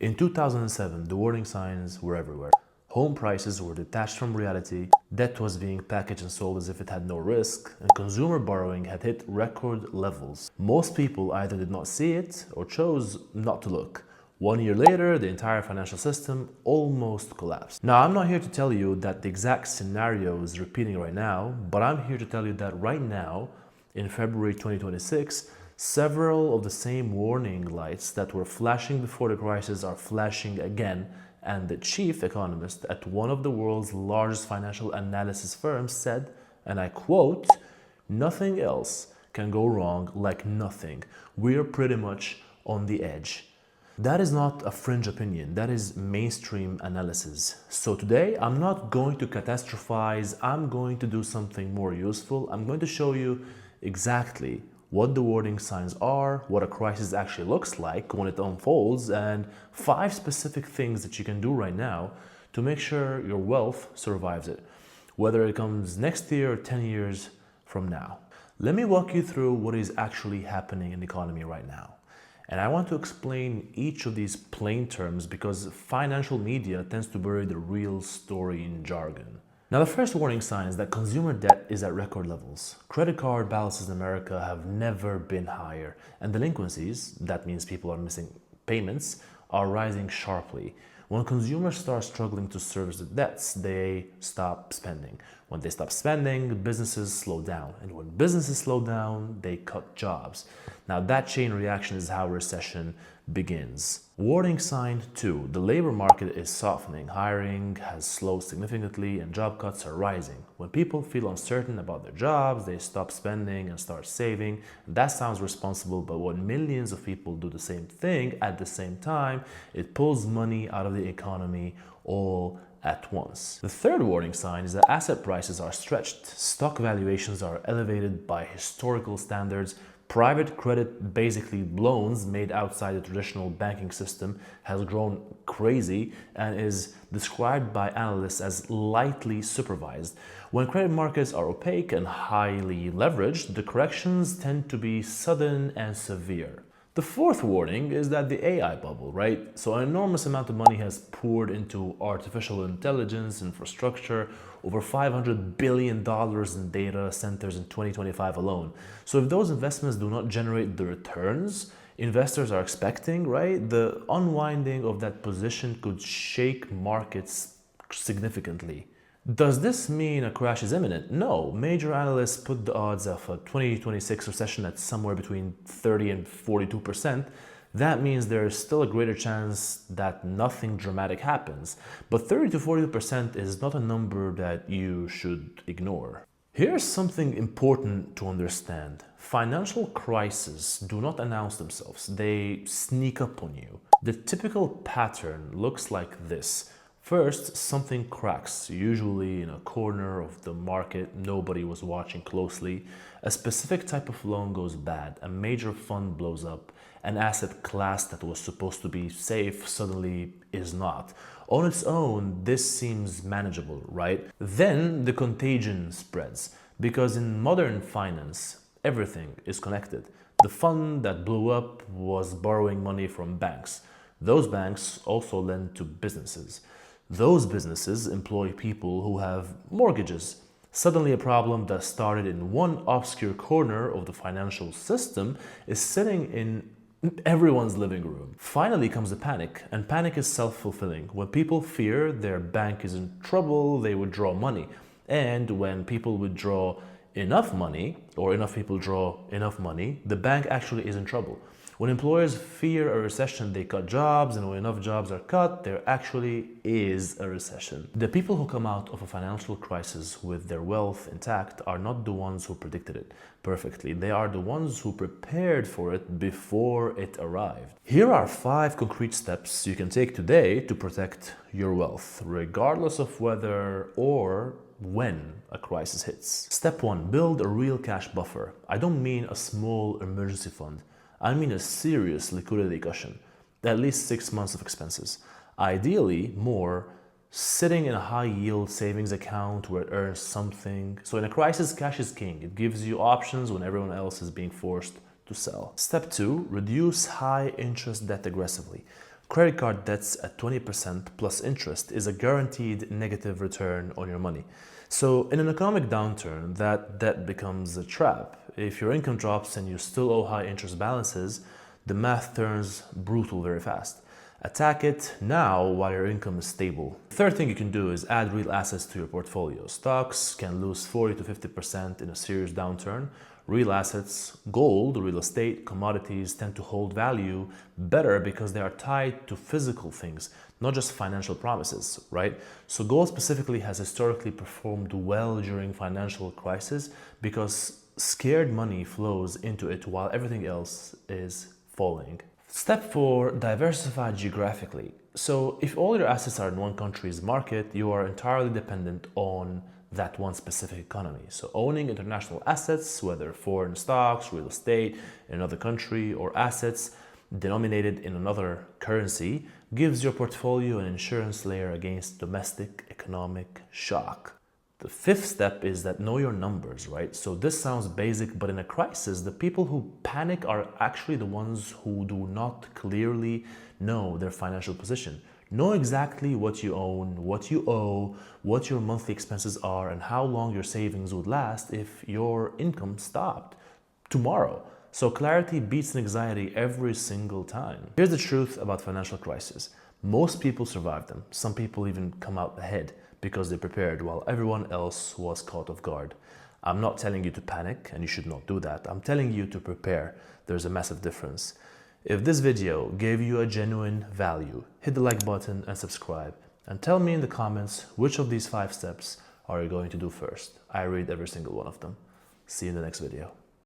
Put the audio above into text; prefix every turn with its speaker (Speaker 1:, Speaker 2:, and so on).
Speaker 1: In 2007, the warning signs were everywhere. Home prices were detached from reality, debt was being packaged and sold as if it had no risk, and consumer borrowing had hit record levels. Most people either did not see it or chose not to look. 1 year later, the entire financial system almost collapsed. Now, I'm not here to tell you that the exact scenario is repeating right now, but I'm here to tell you that right now, in February 2026, several of the same warning lights that were flashing before the crisis are flashing again, and the chief economist at one of the world's largest financial analysis firms said, and I quote, "Nothing else can go wrong like nothing. We're pretty much on the edge." That is not a fringe opinion, that is mainstream analysis. So today, I'm not going to catastrophize, I'm going to do something more useful. I'm going to show you exactly what the warning signs are, what a crisis actually looks like when it unfolds, and 5 specific things that you can do right now to make sure your wealth survives it, whether it comes next year or 10 years from now. Let me walk you through what is actually happening in the economy right now. And I want to explain each of these plain terms because financial media tends to bury the real story in jargon. Now, the first warning sign is that consumer debt is at record levels. Credit card balances in America have never been higher, and delinquencies, that means people are missing payments, are rising sharply. When consumers start struggling to service the debts, they stop spending. When they stop spending, businesses slow down. And when businesses slow down, they cut jobs. Now, that chain reaction is how recession begins. Warning sign 2. The labor market is softening. Hiring has slowed significantly and job cuts are rising. When people feel uncertain about their jobs, they stop spending and start saving. That sounds responsible, but when millions of people do the same thing at the same time, it pulls money out of the economy all at once. The third warning sign is that asset prices are stretched. Stock valuations are elevated by historical standards. Private credit, basically loans made outside the traditional banking system, has grown crazy and is described by analysts as lightly supervised. When credit markets are opaque and highly leveraged, the corrections tend to be sudden and severe. The fourth warning is that the AI bubble, right? So an enormous amount of money has poured into artificial intelligence infrastructure, over $500 billion in data centers in 2025 alone. So if those investments do not generate the returns investors are expecting, right, the unwinding of that position could shake markets significantly. Does this mean a crash is imminent? No. Major analysts put the odds of a 2026 recession at somewhere between 30 and 42%. That means there is still a greater chance that nothing dramatic happens. But 30 to 42% is not a number that you should ignore. Here's something important to understand. Financial crises do not announce themselves. They sneak up on you. The typical pattern looks like this. First, something cracks, usually in a corner of the market nobody was watching closely. A specific type of loan goes bad, a major fund blows up, an asset class that was supposed to be safe suddenly is not. On its own, this seems manageable, right? Then the contagion spreads, because in modern finance, everything is connected. The fund that blew up was borrowing money from banks. Those banks also lend to businesses. Those businesses employ people who have mortgages. Suddenly, a problem that started in one obscure corner of the financial system is sitting in everyone's living room. Finally comes the panic, and panic is self-fulfilling. When people fear their bank is in trouble, they withdraw money. And when people withdraw enough money, or enough people draw enough money, the bank actually is in trouble. When employers fear a recession, they cut jobs, and when enough jobs are cut, there actually is a recession. The people who come out of a financial crisis with their wealth intact are not the ones who predicted it perfectly. They are the ones who prepared for it before it arrived. Here are 5 concrete steps you can take today to protect your wealth, regardless of whether or when a crisis hits. Step 1, build a real cash buffer. I don't mean a small emergency fund. I mean a serious liquidity cushion, at least 6 months of expenses. Ideally, more, sitting in a high-yield savings account where it earns something. So in a crisis, cash is king. It gives you options when everyone else is being forced to sell. Step 2, reduce high-interest debt aggressively. Credit card debts at 20% plus interest is a guaranteed negative return on your money. So in an economic downturn, that debt becomes a trap. If your income drops and you still owe high interest balances, the math turns brutal very fast. Attack it now while your income is stable. The third thing you can do is add real assets to your portfolio. Stocks can lose 40 to 50% in a serious downturn. Real assets, gold, real estate, commodities tend to hold value better because they are tied to physical things, not just financial promises, right? So gold specifically has historically performed well during financial crisis because scared money flows into it while everything else is falling. Step 4, diversify geographically. So if all your assets are in one country's market, you are entirely dependent on that one specific economy. So owning international assets, whether foreign stocks, real estate in another country, or assets denominated in another currency, gives your portfolio an insurance layer against domestic economic shock. The fifth step is that know your numbers, right? So this sounds basic, but in a crisis, the people who panic are actually the ones who do not clearly know their financial position. Know exactly what you own, what you owe, what your monthly expenses are, and how long your savings would last if your income stopped tomorrow. So clarity beats anxiety every single time. Here's the truth about financial crises. Most people survive them. Some people even come out ahead because they prepared while everyone else was caught off guard. I'm not telling you to panic, and you should not do that. I'm telling you to prepare. There's a massive difference. If this video gave you a genuine value, hit the like button and subscribe. And tell me in the comments which of these 5 steps are you going to do first. I read every single one of them. See you in the next video.